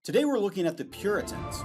Today we're looking at the Puritans.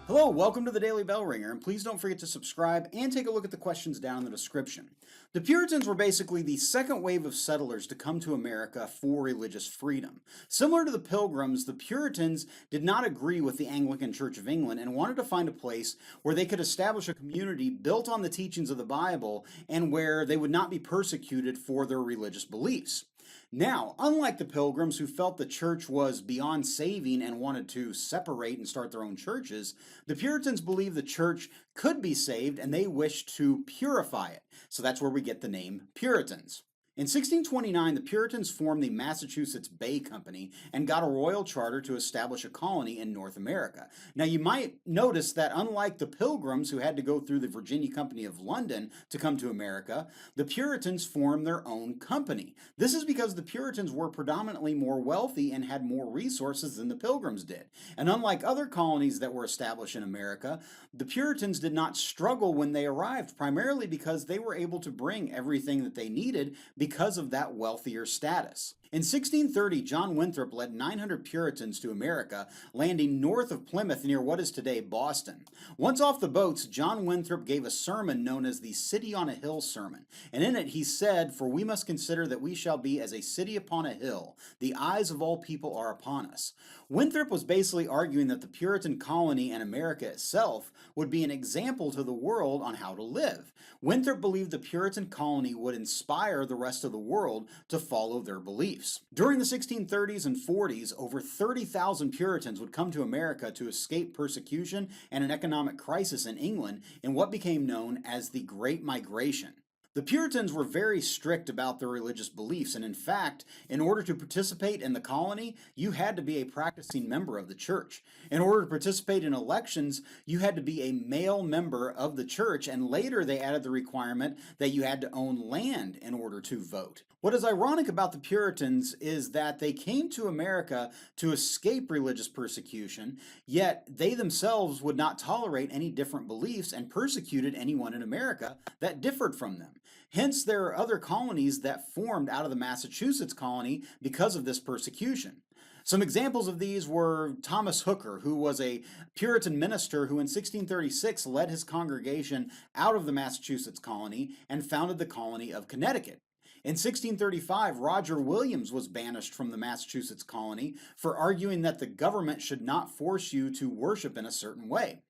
Hello, welcome to the Daily Bellringer, and please don't forget to subscribe and take a look at the questions down in the description. The Puritans were basically the second wave of settlers to come to America for religious freedom. Similar to the Pilgrims, the Puritans did not agree with the Anglican Church of England and wanted to find a place where they could establish a community built on the teachings of the Bible and where they would not be persecuted for their religious beliefs. Now, unlike the Pilgrims who felt the church was beyond saving and wanted to separate and start their own churches, the Puritans believed the church could be saved and they wished to purify it. So that's where we get the name Puritans. In 1629, the Puritans formed the Massachusetts Bay Company and got a royal charter to establish a colony in North America. Now, you might notice that unlike the Pilgrims, who had to go through the Virginia Company of London to come to America, the Puritans formed their own company. This is because the Puritans were predominantly more wealthy and had more resources than the Pilgrims did. And unlike other colonies that were established in America, the Puritans did not struggle when they arrived, primarily because they were able to bring everything that they needed because of that wealthier status. In 1630, John Winthrop led 900 Puritans to America, landing north of Plymouth near what is today Boston. Once off the boats, John Winthrop gave a sermon known as the City on a Hill sermon, and in it he said, "For we must consider that we shall be as a city upon a hill. The eyes of all people are upon us." Winthrop was basically arguing that the Puritan colony and America itself would be an example to the world on how to live. Winthrop believed the Puritan colony would inspire the rest of the world to follow their beliefs. During the 1630s and 40s, over 30,000 Puritans would come to America to escape persecution and an economic crisis in England in what became known as the Great Migration. The Puritans were very strict about their religious beliefs, and in fact, in order to participate in the colony, you had to be a practicing member of the church. In order to participate in elections, you had to be a male member of the church, and later they added the requirement that you had to own land in order to vote. What is ironic about the Puritans is that they came to America to escape religious persecution, yet they themselves would not tolerate any different beliefs and persecuted anyone in America that differed from them. Hence, there are other colonies that formed out of the Massachusetts colony because of this persecution. Some examples of these were Thomas Hooker, who was a Puritan minister who in 1636 led his congregation out of the Massachusetts colony and founded the colony of Connecticut. In 1635, Roger Williams was banished from the Massachusetts colony for arguing that the government should not force you to worship in a certain way.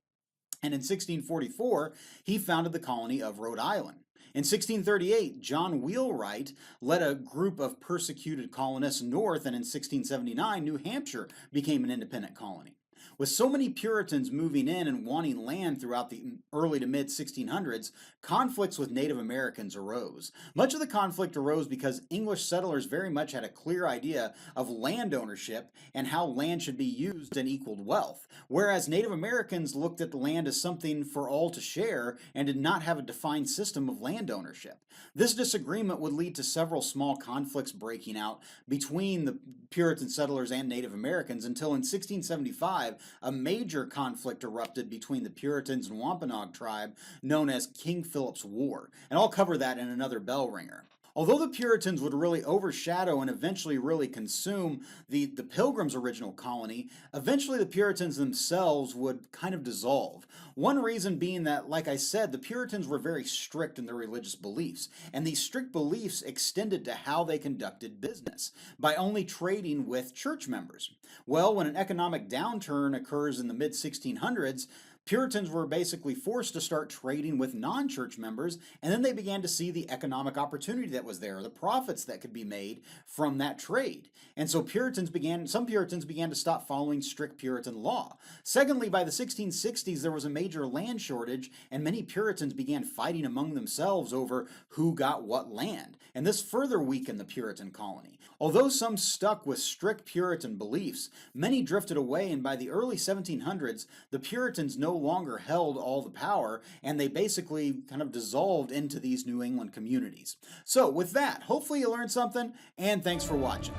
And in 1644, he founded the colony of Rhode Island. In 1638, John Wheelwright led a group of persecuted colonists north, and in 1679, New Hampshire became an independent colony. With so many Puritans moving in and wanting land throughout the early to mid 1600s, conflicts with Native Americans arose. Much of the conflict arose because English settlers very much had a clear idea of land ownership and how land should be used and equaled wealth, whereas Native Americans looked at the land as something for all to share and did not have a defined system of land ownership. This disagreement would lead to several small conflicts breaking out between the Puritan settlers and Native Americans until in 1675, a major conflict erupted between the Puritans and Wampanoag tribe known as King Philip's War, and I'll cover that in another bell ringer. Although the Puritans would really overshadow and eventually really consume the Pilgrims' original colony, eventually the Puritans themselves would kind of dissolve. One reason being that, like I said, the Puritans were very strict in their religious beliefs, and these strict beliefs extended to how they conducted business, by only trading with church members. Well, when an economic downturn occurs in the mid-1600s, Puritans were basically forced to start trading with non-church members, and then they began to see the economic opportunity that was there, the profits that could be made from that trade. And so some Puritans began to stop following strict Puritan law. Secondly, by the 1660s, there was a major land shortage, and many Puritans began fighting among themselves over who got what land, and this further weakened the Puritan colony. Although some stuck with strict Puritan beliefs, many drifted away, and by the early 1700s, the Puritans no longer held all the power, and they basically kind of dissolved into these New England communities. So with that, hopefully you learned something, and thanks for watching.